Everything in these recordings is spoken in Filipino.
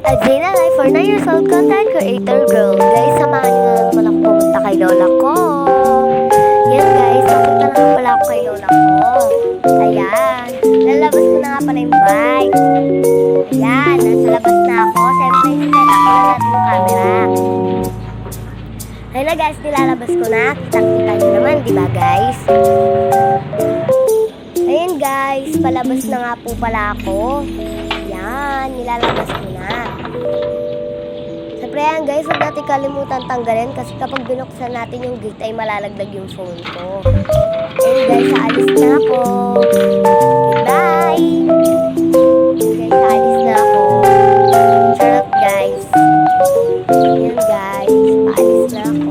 Azina Life for 9 years old content creator girl. Guys, samahan nyo na naman ako pumunta kay lola ko. Yan guys, napunta na nga pala ako kay lola ko. Ayan, lalabas ko na nga pala yung bike. Ayan, nasa labas na ako. Siyempre, sinet up na natin yung camera. Ayun na guys, nilalabas ko na. Kitang-kita nyo naman, di ba guys? Ayun guys, palabas na nga po pala ako. Ayan, nilalabas ko na. Siyempre yan guys, huwag natin kalimutan tanggalin kasi kapag binuksan natin yung gate ay malalagdag yung phone ko. Ayun guys, aalis na ako. Goodbye! Guys, aalis na ako. Charot guys. Ayun guys, paalis na ako.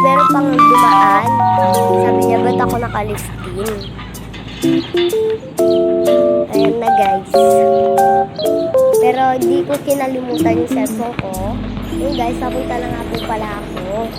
Meron pang dumaan. Sabi niya, ba't ako naka-lifting? Ayan na guys. Pero hindi ko kinalimutan yung cellphone ko. Yun guys, napunta na nga po pala ako.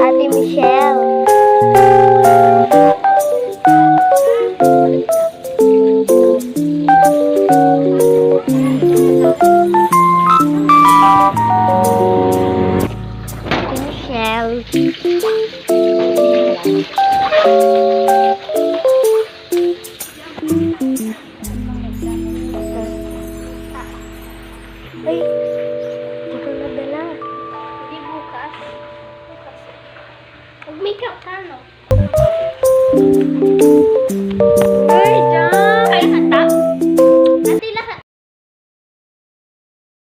Ate Michelle. Ay, hindi ko nadala. Hindi bukas. Mag-makeup ka, no?